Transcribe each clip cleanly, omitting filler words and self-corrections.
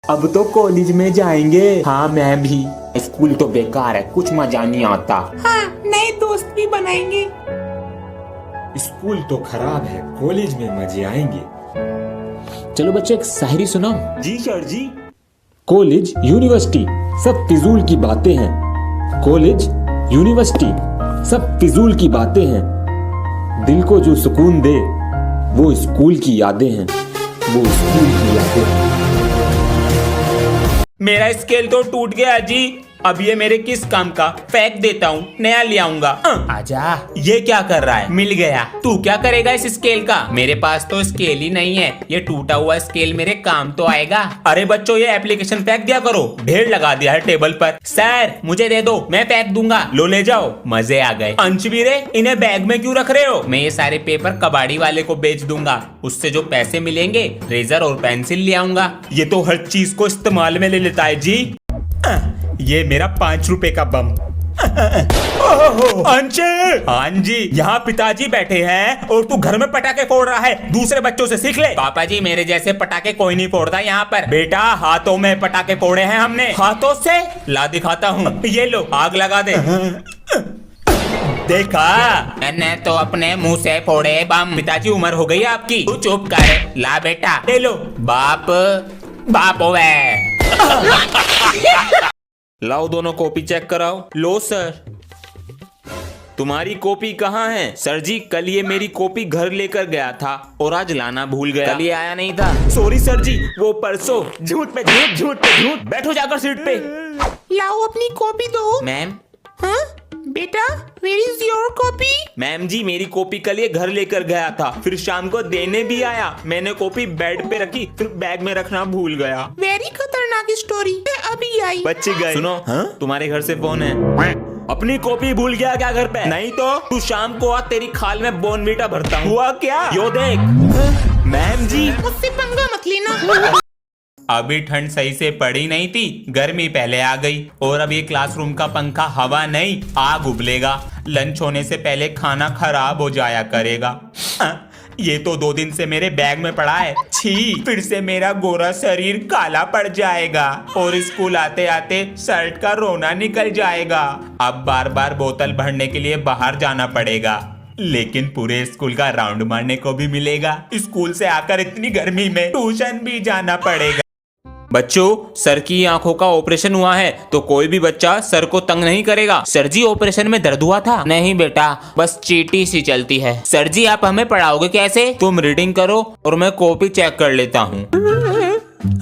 अब तो कॉलेज में जाएंगे। हाँ मैं भी। स्कूल तो बेकार है, कुछ मजा नहीं आता। हाँ, नए दोस्त भी बनाएंगे। स्कूल तो खराब है, कॉलेज में मजे आएंगे। चलो बच्चे एक शायरी सुनाओ। जी सर जी। कॉलेज यूनिवर्सिटी सब फिजूल की बातें हैं। कॉलेज यूनिवर्सिटी सब फिजूल की बातें हैं। दिल को जो सुकून दे वो स्कूल की यादें हैं। वो स्कूल की यादें। मेरा स्केल तो टूट गया जी। अब ये मेरे किस काम का, फेंक देता हूँ, नया ले आऊंगा। आजा। ये क्या कर रहा है? मिल गया। तू क्या करेगा इस स्केल का? मेरे पास तो स्केल ही नहीं है। ये टूटा हुआ स्केल मेरे काम तो आएगा। अरे बच्चों ये एप्लीकेशन फेंक दिया करो। ढेर लगा दिया है टेबल पर। सर मुझे दे दो, मैं फेंक दूंगा। लो ले जाओ। मजे आ गए। अंशवीरे इन्हें बैग में क्यों रख रहे हो? मैं ये सारे पेपर कबाड़ी वाले को बेच दूंगा। उससे जो पैसे मिलेंगे रेजर और पेंसिल ले आऊंगा। ये तो हर चीज को इस्तेमाल में ले लेता है जी। ये मेरा 5 रुपए का बम। अंश। हाँ जी, यहाँ पिताजी बैठे हैं और तू घर में पटाखे फोड़ रहा है। दूसरे बच्चों से सीख ले। पापा जी मेरे जैसे पटाखे कोई नहीं फोड़ता यहाँ पर। बेटा हाथों में पटाखे फोड़े हैं हमने। हाथों से? ला दिखाता हूँ। ये लो आग लगा दे। देखा? मैंने तो अपने मुंह से फोड़े बम। पिताजी उम्र हो गई आपकी, तू चुप कर। ला बेटा ले लो। बाप बाप होवे। लाओ दोनों कॉपी चेक कराओ। लो सर। तुम्हारी कॉपी कहाँ है? सर जी कल ये मेरी कॉपी घर लेकर गया था और आज लाना भूल गया। कल ये आया नहीं था। सॉरी सर जी, वो परसों। झूठ पे झूठ, झूठ पे झूठ। बैठो जाकर सीट पे। लाओ अपनी कॉपी दो। मैम। हाँ बेटा, where is your copy? Ma'am जी मेरी कॉपी कल ये घर लेकर गया था, फिर शाम को देने भी आया। मैंने कॉपी बेड पे रखी, फिर बैग में रखना भूल गया। वेरी खतरनाक स्टोरी। अभी आई। बच्चे गए। सुनो हाँ? तुम्हारे घर से फोन है। अपनी कॉपी भूल गया क्या घर पे? नहीं तो तू शाम को आ, तेरी खाल में बोनवीटा भरता हूँ। हुआ क्या? यो देख। मैम जी मुझसे पंगा मत लेना। अभी ठंड सही से पड़ी नहीं थी, गर्मी पहले आ गई और अब ये क्लासरूम का पंखा हवा नहीं आग उबलेगा। लंच होने से पहले खाना खराब हो जाया करेगा। ये तो 2 दिन से मेरे बैग में पड़ा है। छी, फिर से मेरा गोरा शरीर काला पड़ जाएगा और स्कूल आते आते शर्ट का रोना निकल जाएगा। अब बार बार बोतल भरने के लिए बाहर जाना पड़ेगा, लेकिन पूरे स्कूल का राउंड मारने को भी मिलेगा। स्कूल से आकर इतनी गर्मी में ट्यूशन भी जाना पड़ेगा। बच्चों सर की आंखों का ऑपरेशन हुआ है तो कोई भी बच्चा सर को तंग नहीं करेगा। सर जी ऑपरेशन में दर्द हुआ था? नहीं बेटा, बस चींटी सी चलती है। सर जी आप हमें पढ़ाओगे कैसे? तुम रीडिंग करो और मैं कॉपी चेक कर लेता हूँ।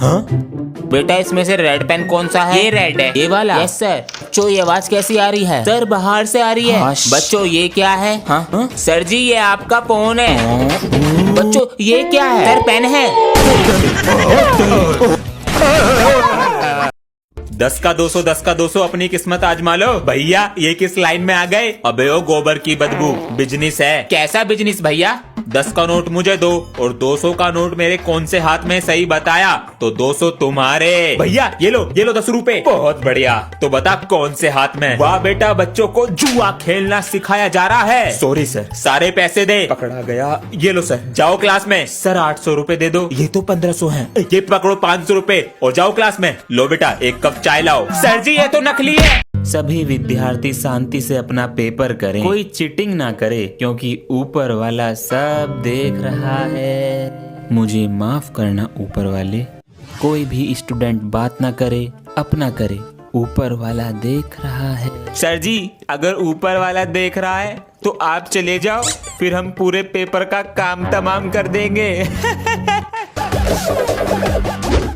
हाँ? बेटा इसमें से रेड पेन कौन सा है? ये रेड है। ये वाला? Yes sir. बच्चों ये आवाज कैसी आ रही है? सर बाहर से आ रही है। बच्चों ये क्या है? हाँ? हाँ? सर जी ये आपका फोन है। बच्चों ये क्या है? सर पेन है। 10 का 200, 10 का 200 अपनी किस्मत आजमा लो। भैया ये किस लाइन में आ गए? अबे ओ गोबर की बदबू, बिजनेस है। कैसा बिजनेस भैया? 10 का नोट मुझे दो और 200 का नोट मेरे कौन से हाथ में? सही बताया तो 200 तुम्हारे। भैया ये लो 10 रुपए। बहुत बढ़िया, तो बता कौन से हाथ में? वाह बेटा, बच्चों को जुआ खेलना सिखाया जा रहा है। सॉरी सर, सारे पैसे दे। पकड़ा गया। ये लो सर, जाओ क्लास में। सर 800 रुपए दे दो। ये तो 1500 है। ये पकड़ो 500 रुपए और जाओ क्लास में। लो बेटा 1 कप चाय लाओ। सर जी ये तो नकली है। सभी विद्यार्थी शांति से अपना पेपर करें, कोई चीटिंग ना करे क्योंकि ऊपर वाला सब देख रहा है। मुझे माफ करना ऊपर वाले, कोई भी स्टूडेंट बात ना करे, अपना करे, ऊपर वाला देख रहा है। सर जी अगर ऊपर वाला देख रहा है तो आप चले जाओ, फिर हम पूरे पेपर का काम तमाम कर देंगे।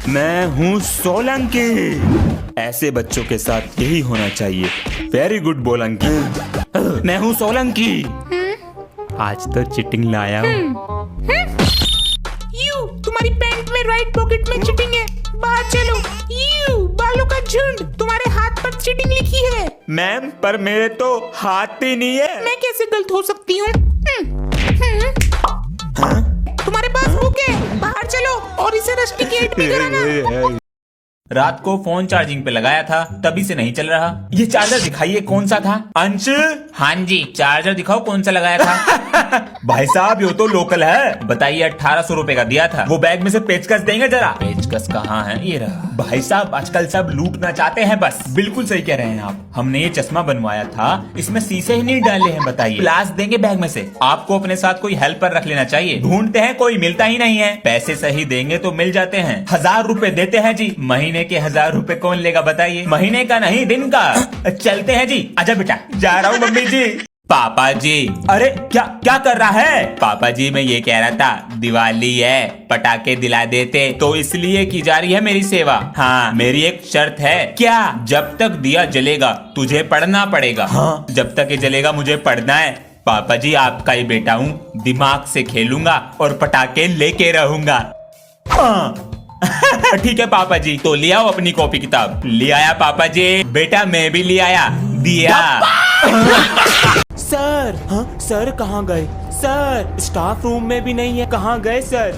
मैं हूँ सोलंकी। ऐसे बच्चों के साथ यही होना चाहिए। वेरी गुड बोलंकी। मैं हूँ सोलंकी। आज तो चिटिंग लाया हूँ। यू तुम्हारी पैंट में राइट पॉकेट में चिटिंग है, बाहर चलो। यू बालों का झुंड, तुम्हारे हाथ पर चिटिंग लिखी है। मैम पर मेरे तो हाथ ही नहीं है। मैं कैसे गलत हो सकती हूँ? तुम्हारे पास बुक है, बाहर चलो और इसे रस्टिकेट भी कराना। रात को फोन चार्जिंग पे लगाया था, तभी से नहीं चल रहा। ये चार्जर दिखाइए कौन सा था? अंश। हाँ जी चार्जर दिखाओ कौन सा लगाया था। भाई साहब ये तो लोकल है। बताइए 1800 रुपए का दिया था। वो बैग में से पेचकस देंगे जरा? पेचकस कहाँ है? ये रहा। भाई साहब आजकल सब लूटना चाहते हैं बस। बिल्कुल सही कह रहे हैं आप। हमने ये चश्मा बनवाया था, इसमें शीशे ही नहीं डाले हैं। बताइए, ग्लास देंगे बैग में से। आपको अपने साथ कोई हेल्पर रख लेना चाहिए। ढूंढते हैं कोई मिलता ही नहीं है। पैसे सही देंगे तो मिल जाते हैं। 1000 रुपए देते हैं जी। महीने के 1000 रुपए कौन लेगा बताइए? महीने का नहीं, दिन का। चलते हैं जी। आजा बेटा। जा रहा हूँ मम्मी जी। पापा जी। अरे क्या क्या कर रहा है? पापा जी मैं ये कह रहा था, दिवाली है, पटाखे दिला देते, तो इसलिए की जा रही है मेरी सेवा। हाँ, मेरी एक शर्त है। क्या? जब तक दिया जलेगा तुझे पढ़ना पड़ेगा। हाँ, जब तक ये जलेगा मुझे पढ़ना है। पापा जी आपका ही बेटा हूँ, दिमाग से खेलूंगा और पटाखे लेके रहूंगा। ठीक है पापा जी, तो ले आओ अपनी कॉपी किताब। ले आया पापा जी। बेटा मैं भी ले आया। दिया। सर, हाँ सर कहाँ गए? सर स्टाफ रूम में भी नहीं है। कहाँ गए सर?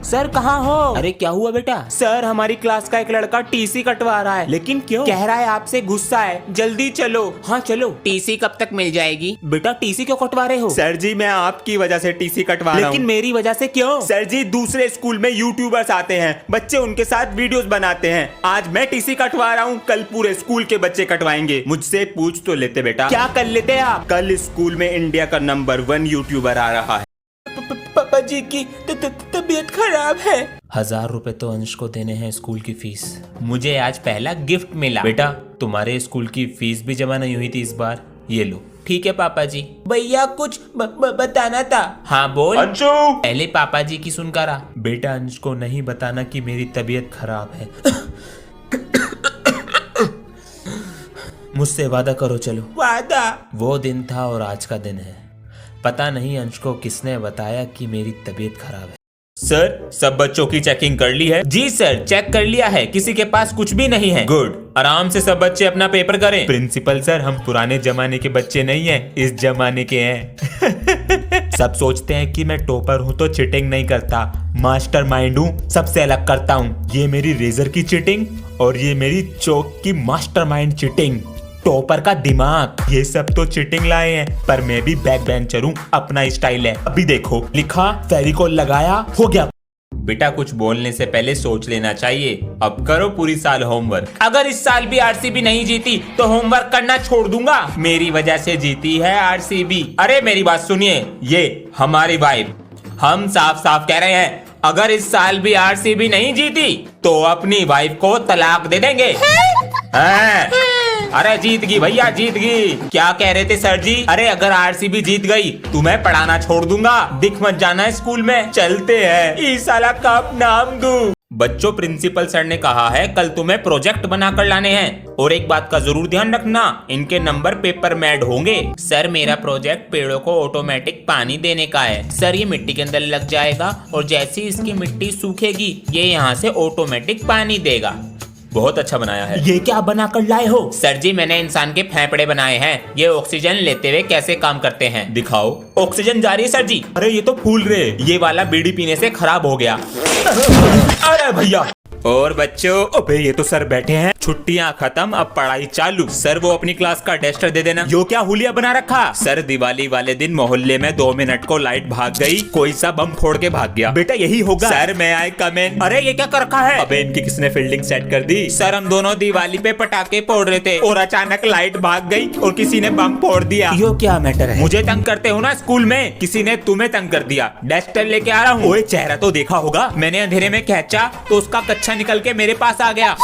सर कहाँ हो? अरे क्या हुआ बेटा? सर हमारी क्लास का एक लड़का टीसी कटवा रहा है। लेकिन क्यों? कह रहा है आपसे गुस्सा है। जल्दी चलो। हाँ चलो। टीसी कब तक मिल जाएगी? बेटा टीसी क्यों कटवा रहे हो? सर जी मैं आपकी वजह से टीसी कटवा रहा हूँ। लेकिन मेरी वजह से क्यों? सर जी दूसरे स्कूल में यूट्यूबर्स आते हैं, बच्चे उनके साथ वीडियोस बनाते हैं। आज मैं टीसी कटवा रहा हूँ, कल पूरे स्कूल के बच्चे कटवाएंगे। मुझसे पूछ तो लेते बेटा। क्या कर लेते आप? कल स्कूल में इंडिया का नंबर 1 यूट्यूबर आ रहा है। पापा जी की तबीयत खराब है। 1000 रुपए तो अंश को देने हैं स्कूल की फीस। मुझे आज पहला गिफ्ट मिला। बेटा तुम्हारे स्कूल की फीस भी जमा नहीं हुई थी इस बार, ये लो। ठीक है पापा जी। भैया कुछ बताना था। हाँ बोल। अंशु। पहले पापा जी की सुन कर आ। बेटा अंश को नहीं बताना कि मेरी तबीयत खराब है। मुझसे वादा करो चलो। वादा? वो दिन था और आज का दिन है। पता नहीं अंश को किसने बताया कि मेरी तबीयत खराब है। सर सब बच्चों की चेकिंग कर ली है? जी सर चेक कर लिया है, किसी के पास कुछ भी नहीं है। गुड, आराम से सब बच्चे अपना पेपर करें। प्रिंसिपल सर हम पुराने जमाने के बच्चे नहीं हैं, इस जमाने के हैं। सब सोचते हैं कि मैं टॉपर हूँ तो चीटिंग नहीं करता, मास्टरमाइंड हूँ, सबसे अलग करता हूँ। ये मेरी रेजर की चीटिंग और ये मेरी चौक की मास्टरमाइंड चीटिंग। टॉपर का दिमाग, ये सब तो चीटिंग लाए हैं, पर मैं भी बैक बेंचर हूँ, अपना स्टाइल है। अभी देखो, लिखा, फेविकोल लगाया, हो गया। बेटा कुछ बोलने से पहले सोच लेना चाहिए। अब करो पूरी साल होमवर्क। अगर इस साल भी आरसीबी नहीं जीती तो होमवर्क करना छोड़ दूंगा। मेरी वजह से जीती है आरसीबी। अरे मेरी बात सुनिए, ये हमारी वाइफ, हम साफ साफ कह रहे हैं अगर इस साल भी आरसीबी नहीं जीती तो अपनी वाइफ को तलाक दे देंगे। अरे जीत गई भैया, जीत गई। क्या कह रहे थे सर जी? अरे अगर आरसीबी जीत गई तुम्हें पढ़ाना छोड़ दूंगा, दिख मत जाना स्कूल में। चलते हैं, इस साला कप नाम दूं। बच्चों प्रिंसिपल सर ने कहा है कल तुम्हें प्रोजेक्ट बनाकर लाने हैं, और एक बात का जरूर ध्यान रखना, इनके नंबर पेपर में ऐड होंगे। सर मेरा प्रोजेक्ट पेड़ों को ऑटोमेटिक पानी देने का है। सर ये मिट्टी के अंदर लग जाएगा और जैसे ही इसकी मिट्टी सूखेगी ये यहाँ से ऑटोमेटिक पानी देगा। बहुत अच्छा बनाया है। ये क्या बना कर लाए हो? सर जी मैंने इंसान के फेफड़े बनाए हैं, ये ऑक्सीजन लेते हुए कैसे काम करते हैं। दिखाओ। ऑक्सीजन जा रही है सर जी। अरे ये तो फूल रहे, ये वाला बीड़ी पीने से खराब हो गया। अरे भैया। और बच्चों, अबे ये तो सर बैठे हैं, छुट्टियां खत्म अब पढ़ाई चालू। सर वो अपनी क्लास का डस्टर दे देना। यो क्या हुलिया बना रखा? सर दिवाली वाले दिन मोहल्ले में 2 मिनट को लाइट भाग गई, कोई सा बम फोड़ के भाग गया। बेटा यही होगा। सर मैं आई कम इन। अरे ये क्या कर रखा है? अबे इनकी किसने फील्डिंग सेट कर दी? सर हम दोनों दिवाली पे पटाखे फोड़ रहे थे और अचानक लाइट भाग गई और किसी ने बम फोड़ दिया। यो क्या मैटर है? मुझे तंग करते हो ना स्कूल में, किसी ने तुम्हें तंग कर दिया। डस्टर लेके आ रहा हूँ। ओए चेहरा तो देखा होगा, मैंने अंधेरे में खींचा तो उसका कच्छा निकल के मेरे पास आ गया।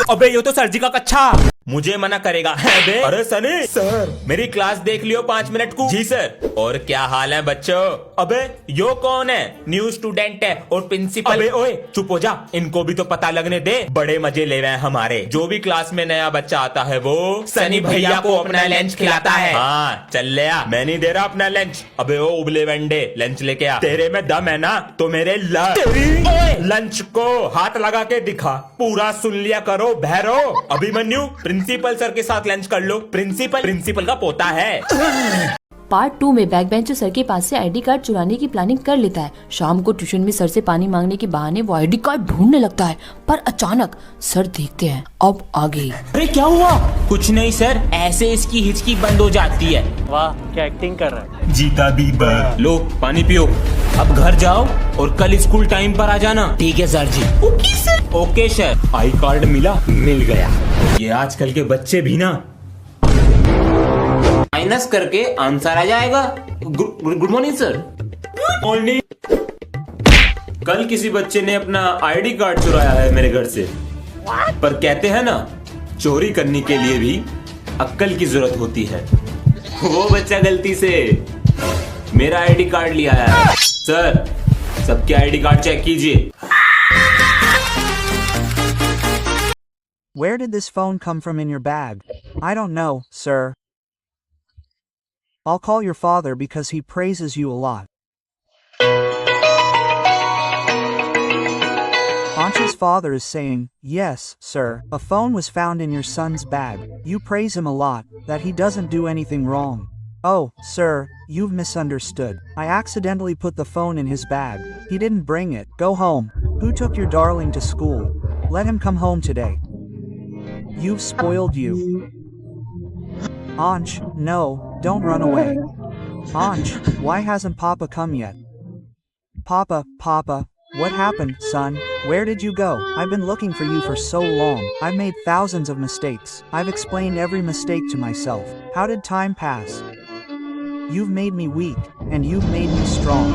अबे ये तो सर जी का कच्छा। मुझे मना करेगा? अरे सनी सर मेरी क्लास देख लियो 5 मिनट को। जी सर। और क्या हाल है बच्चों? अबे यो कौन है? न्यू स्टूडेंट है और प्रिंसिपल। अबे ओए चुप हो जा, इनको भी तो पता लगने दे। बड़े मजे ले रहे हैं हमारे। जो भी क्लास में नया बच्चा आता है वो सनी भैया को अपना लंच खिलाता है। हाँ चल ले आ, मैं नहीं दे रहा अपना लंच। अबे ओ उबले वंडे लंच लेके आ। तेरे में दम है ना तो मेरे लंच को हाथ लगा के दिखा। पूरा सुन लिया करो भैरो। अभिमन्यु प्रिंसिपल सर के साथ लंच कर लो। प्रिंसिपल का पोता है। पार्ट 2 में बैक बेंचर सर के पास से आईडी कार्ड चुराने की प्लानिंग कर लेता है। शाम को ट्यूशन में सर से पानी मांगने के बहाने वो आईडी कार्ड ढूंढने लगता है, पर अचानक सर देखते हैं। अब आगे। अरे क्या हुआ? कुछ नहीं सर, ऐसे इसकी हिचकी बंद हो जाती है। वाह क्या एक्टिंग कर रहा है। जीता बीबर। लो पानी पियो। अब घर जाओ और कल स्कूल टाइम पर आ जाना। ठीक है sir ji. Okay sir. Okay sir. I card मिला? मिल गया। ये आजकल के बच्चे भी ना माइनस करके आंसर आ जाएगा। Good morning sir. मॉर्निंग। कल किसी बच्चे ने अपना आईडी कार्ड चुराया है मेरे घर से। पर कहते हैं ना, चोरी करने के लिए भी अक्ल की जरूरत होती है। वो बच्चा गलती से मेरा आईडी कार्ड लिया है। सर, सबके आईडी कार्ड चेक कीजिए। Where did this phone come from in your bag? I don't know, sir. I'll call your father because he praises you a lot. Ansh's father is saying, yes, sir, a phone was found in your son's bag. You praise him a lot, that he doesn't do anything wrong. Oh, sir, you've misunderstood. I accidentally put the phone in his bag. He didn't bring it. Go home. Who took your darling to school? Let him come home today. You've spoiled you. Ansh, no, don't run away. Ansh, why hasn't Papa come yet? Papa, what happened, son? Where did you go? I've been looking for you for so long. I've made thousands of mistakes. I've explained every mistake to myself. How did time pass? You've made me weak, and you've made me strong.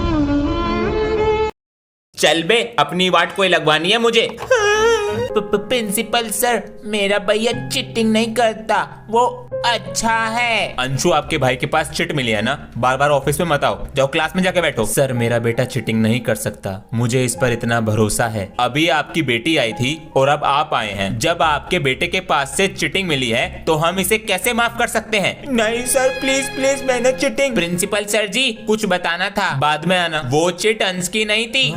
चल बे, अपनी वाट कोई लगवानी है मुझे। Principal sir, मेरा भैया cheating नहीं करता, वो अच्छा है। अंशु, आपके भाई के पास चिट मिली है ना? बार बार ऑफिस में मत आओ, जाओ क्लास में जाके बैठो। सर, मेरा बेटा चीटिंग नहीं कर सकता, मुझे इस पर इतना भरोसा है। अभी आपकी बेटी आई थी और अब आप आए हैं। जब आपके बेटे के पास से चीटिंग मिली है तो हम इसे कैसे माफ कर सकते हैं? नहीं सर, प्लीज प्लीज, मैंने चीटिंग। प्रिंसिपल सर जी, कुछ बताना था, बाद में आना। वो चिट अंश की नहीं थी।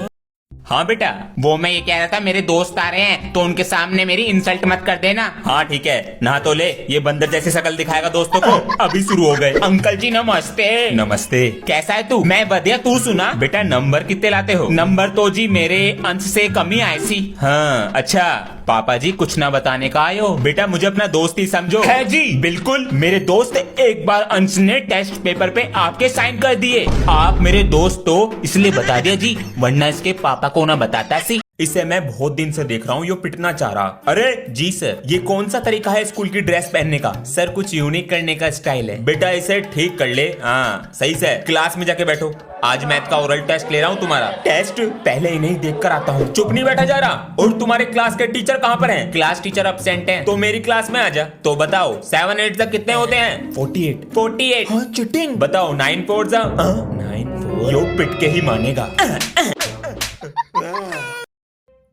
हाँ बेटा, वो मैं ये कह रहा था, मेरे दोस्त आ रहे हैं तो उनके सामने मेरी इंसल्ट मत कर देना। हाँ ठीक है, नहा तो ले, ये बंदर जैसी शक्ल दिखाएगा दोस्तों को। अभी शुरू हो गए। अंकल जी नमस्ते। नमस्ते। कैसा है तू? मैं बढ़िया, तू सुना? बेटा नंबर कितने लाते हो? नंबर तो जी मेरे अंश से कम ही आए सी। हाँ अच्छा, पापा जी कुछ ना बताने का आयो। बेटा मुझे अपना दोस्त ही समझो। है जी बिल्कुल, मेरे दोस्त। एक बार अंश ने टेस्ट पेपर पे आपके साइन कर दिए। आप मेरे दोस्त तो इसलिए बता दिया जी, वरना इसके पापा को ना बताता सी। इसे मैं बहुत दिन से देख रहा हूँ, ये पिटना चाह रहा। अरे जी सर, ये कौन सा तरीका है स्कूल की ड्रेस पहनने का? सर कुछ यूनिक करने का स्टाइल है। बेटा इसे ठीक कर ले। हाँ सही से, क्लास में जाके बैठो। आज मैथ का ओरल टेस्ट ले रहा हूँ तुम्हारा। टेस्ट पहले ही नहीं देख कर आता हूँ। चुप नहीं बैठा जा रहा। और तुम्हारे क्लास के टीचर कहाँ पर हैं? क्लास टीचर अब्सेंट हैं। तो मेरी क्लास में आ जा। तो बताओ 7 8 तक कितने होते हैं? 48। हाँ चीटिंग। बताओ 9 4 9 4। यो पिट के ही मानेगा।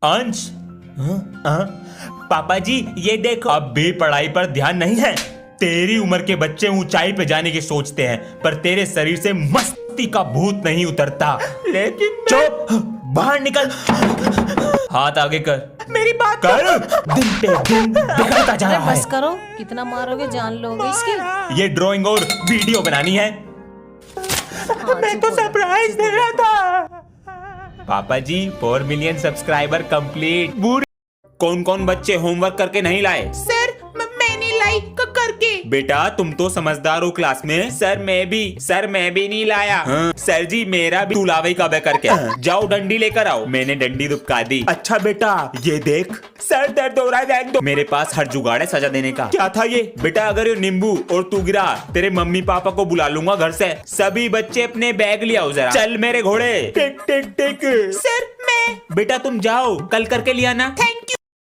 अंश, पापा जी ये देखो। अब भी पढ़ाई पर ध्यान नहीं है। तेरी उम्र के बच्चे ऊंचाई पे जाने की सोचते हैं, पर तेरे शरीर से मस्ती का भूत नहीं उतरता। लेकिन चुप, बाहर निकल। हाथ आगे कर। मेरी बात कर। दिन पे दिन बिगड़ता जा रहा है। बस करो, कितना मारोगे जान लोगे इसकी। ये ड्राइंग और वीडियो बनानी है। मैं तो सरप्राइज दे रहा था। पापा जी 4 मिलियन सब्सक्राइबर कंप्लीट। कौन कौन बच्चे होमवर्क करके नहीं लाए? सर मैंने लाई करके। बेटा तुम तो समझदार हो क्लास में। सर मैं भी नहीं लाया। हाँ। सर जी मेरा भी। तू लावे कब है करके? जाओ डंडी लेकर आओ। मैंने डंडी दुबका दी। अच्छा बेटा ये देख, सर दर्द हो रहा है, देख दो। मेरे पास हर जुगाड़ है सजा देने का। क्या था ये? बेटा अगर ये नींबू और तू गिरा, तेरे मम्मी पापा को बुला लूंगा घर से। सभी बच्चे अपने बैग ले आओ जरा। चल मेरे घोड़े। टिक टिक टिक। सर मैं। बेटा तुम जाओ, कल करके लिया ना। Thank you